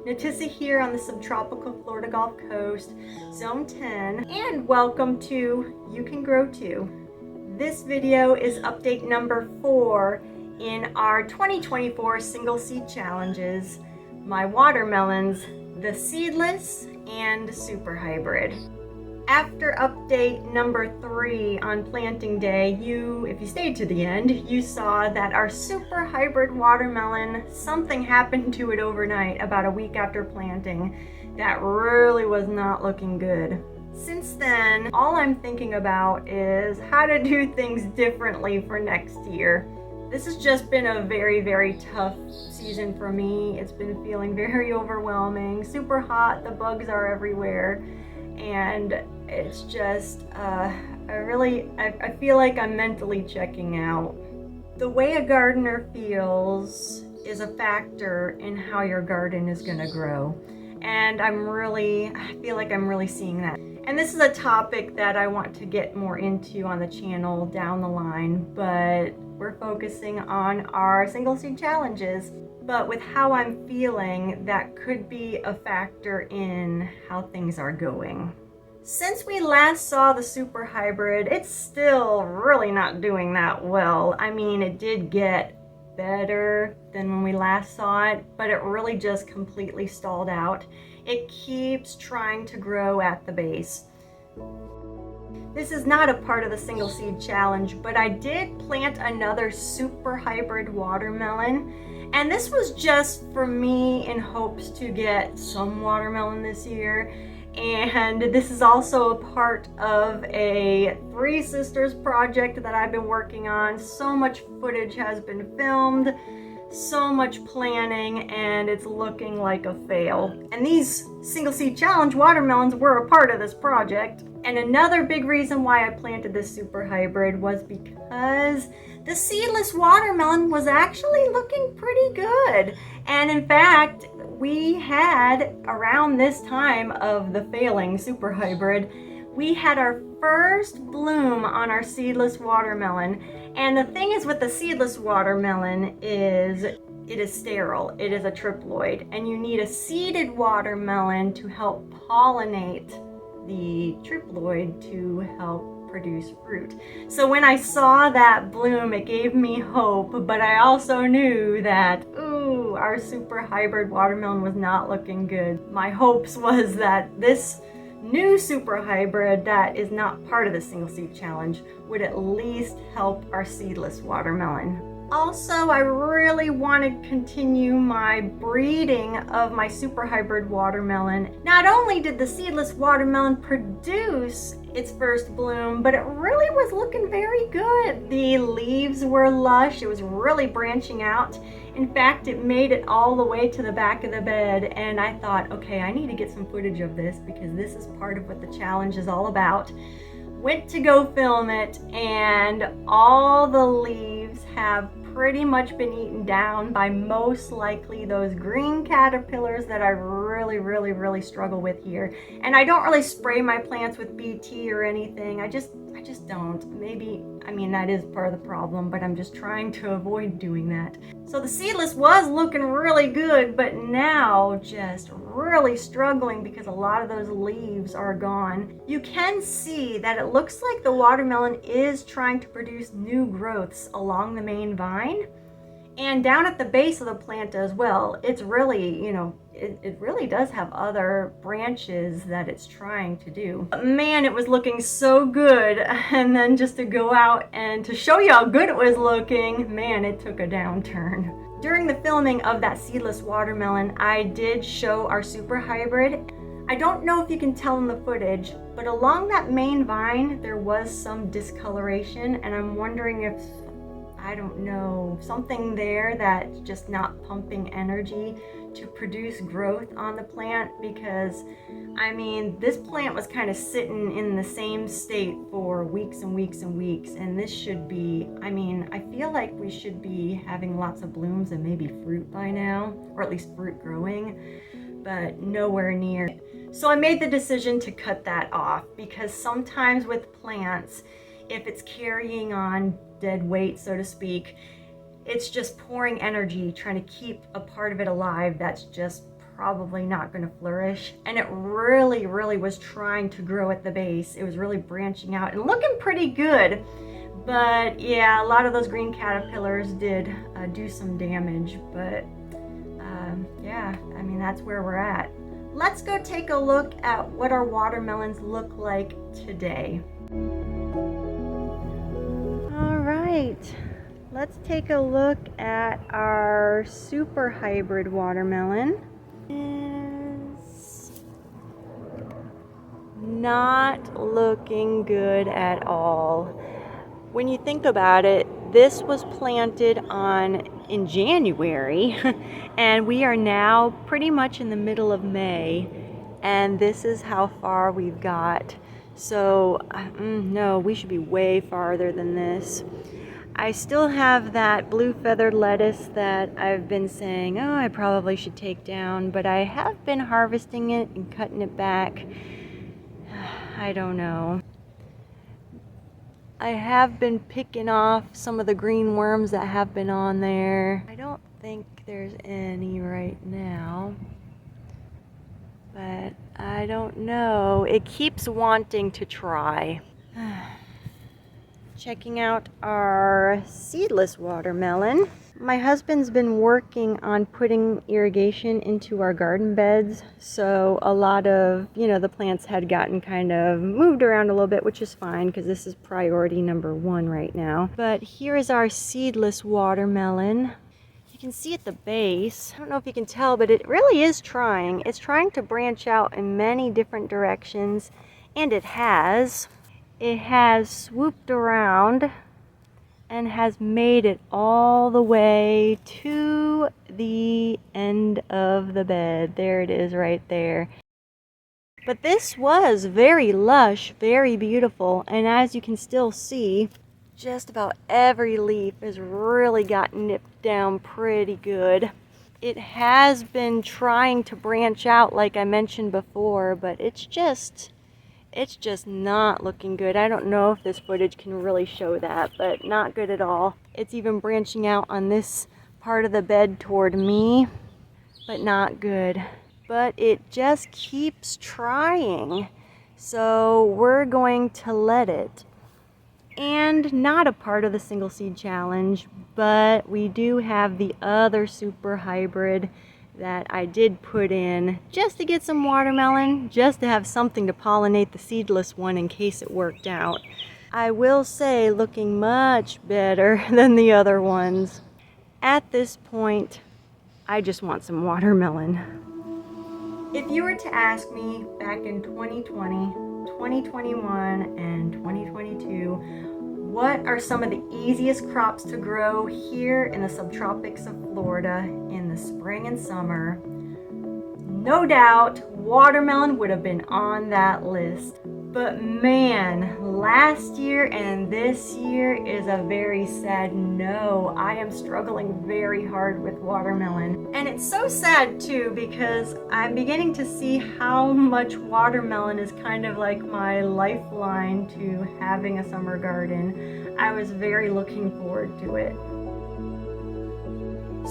Natissa here on the subtropical Florida Gulf Coast, Zone 10, and welcome to You Can Grow Too. This video is update number 4 in our 2024 single seed challenges, my watermelons, the Seedless and Super Hybrid. After update number 3 on planting day, if you stayed to the end, you saw that our Super Hybrid watermelon, something happened to it overnight about a week after planting that really was not looking good. Since then, all I'm thinking about is how to do things differently for next year. This has just been a very, very tough season for me. It's been feeling very overwhelming, super hot, the bugs are everywhere. And it's just, I feel like I'm mentally checking out. The way a gardener feels is a factor in how your garden is gonna grow. And I feel like I'm really seeing that. And this is a topic that I want to get more into on the channel down the line, but we're focusing on our single seed challenges. But with how I'm feeling, that could be a factor in how things are going. Since we last saw the Super Hybrid, it's still really not doing that well. I mean, it did get better than when we last saw it, but it really just completely stalled out. It keeps trying to grow at the base. This is not a part of the single seed challenge, but I did plant another Super Hybrid watermelon. And this was just for me in hopes to get some watermelon this year. And this is also a part of a Three Sisters project that I've been working on. So much footage has been filmed, so much planning, and it's looking like a fail. And these single seed challenge watermelons were a part of this project. And another big reason why I planted this Super Hybrid was because the seedless watermelon was actually looking pretty good. And in fact, we had, around this time of the failing Super Hybrid, we had our first bloom on our seedless watermelon. And the thing is with the seedless watermelon is it is sterile, it is a triploid, and you need a seeded watermelon to help pollinate the triploid to help produce fruit. So when I saw that bloom, it gave me hope, but I also knew that, our Super Hybrid watermelon was not looking good. My hopes was that this new Super Hybrid that is not part of the single seed challenge would at least help our seedless watermelon. Also, I really want to continue my breeding of my Super Hybrid watermelon. Not only did the seedless watermelon produce its first bloom, but it really was looking very good. The leaves were lush, it was really branching out. In fact, it made it all the way to the back of the bed, and I thought, okay, I need to get some footage of this because this is part of what the challenge is all about. Went to go film it, and all the leaves have pretty much been eaten down by most likely those green caterpillars that I really struggle with here. And I don't really spray my plants with BT or anything. I just don't. Maybe, I mean, that is part of the problem, but I'm just trying to avoid doing that. So the seedless was looking really good, but now just really struggling because a lot of those leaves are gone. You can see that it looks like the watermelon is trying to produce new growths along the main vine and down at the base of the plant as well. It's really, it really does have other branches that it's trying to do. But man, it was looking so good. And then just to go out and to show you how good it was looking, man, it took a downturn. During the filming of that seedless watermelon, I did show our Super Hybrid. I don't know if you can tell in the footage, but along that main vine, there was some discoloration, and I'm wondering if, I don't know, something there that's just not pumping energy to produce growth on the plant, because I mean, this plant was kind of sitting in the same state for weeks and weeks and weeks, and this should be, I mean, I feel like we should be having lots of blooms and maybe fruit by now, or at least fruit growing, but nowhere near. So I made the decision to cut that off, because sometimes with plants, if it's carrying on dead weight, so to speak, it's just pouring energy, trying to keep a part of it alive that's just probably not going to flourish. And it really was trying to grow at the base. It was really branching out and looking pretty good. But yeah, a lot of those green caterpillars did do some damage. But yeah, I mean, that's where we're at. Let's go take a look at what our watermelons look like today. All right, let's take a look at our super hybrid watermelon. It's not looking good at all. When you think about it, this was planted in January and we are now pretty much in the middle of May, and this is how far we've got. So no, we should be way farther than this. I still have that blue feathered lettuce that I've been saying, oh, I probably should take down, but I have been harvesting it and cutting it back. I don't know. I have been picking off some of the green worms that have been on there. I don't think there's any right now, but I don't know. It keeps wanting to try. Checking out our seedless watermelon. My husband's been working on putting irrigation into our garden beds, so a lot of, the plants had gotten kind of moved around a little bit, which is fine because this is priority number 1 right now. But here is our seedless watermelon. You can see at the base, I don't know if you can tell, but it really is trying. It's trying to branch out in many different directions, and it has. It has swooped around and has made it all the way to the end of the bed. There it is right there. But this was very lush, very beautiful, and as you can still see, just about every leaf has really got nipped down pretty good. It has been trying to branch out like I mentioned before, but it's just not looking good. I don't know if this footage can really show that, but not good at all. It's even branching out on this part of the bed toward me, but not good. But it just keeps trying. So we're going to let it. And not a part of the single seed challenge, but we do have the other super hybrid that I did put in just to get some watermelon, just to have something to pollinate the seedless one in case it worked out. I will say, looking much better than the other ones. At this point, I just want some watermelon. If you were to ask me back in 2020, 2021, and 2022, what are some of the easiest crops to grow here in the subtropics of Florida in the spring and summer? No doubt, watermelon would have been on that list. But man, last year and this year is a very sad no. I am struggling very hard with watermelon. And it's so sad too because I'm beginning to see how much watermelon is kind of like my lifeline to having a summer garden. I was very looking forward to it.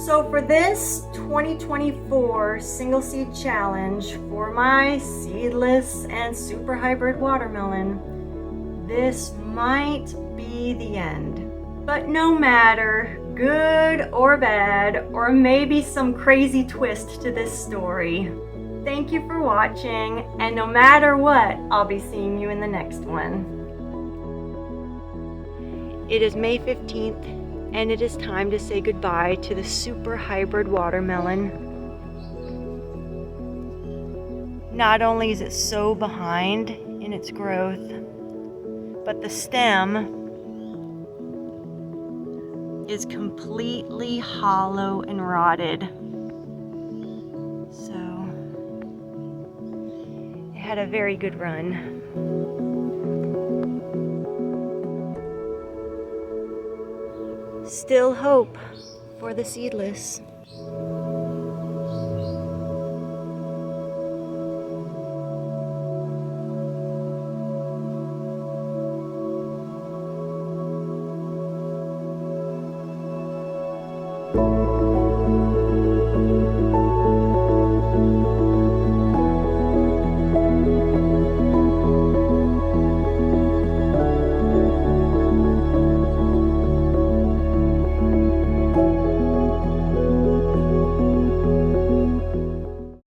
So for this 2024 single seed challenge for my seedless and super hybrid watermelon, this might be the end. But no matter, good or bad, or maybe some crazy twist to this story, thank you for watching, and no matter what, I'll be seeing you in the next one. It is May 15th. And it is time to say goodbye to the super hybrid watermelon. Not only is it so behind in its growth, but the stem is completely hollow and rotted. So it had a very good run. Still hope for the seedless.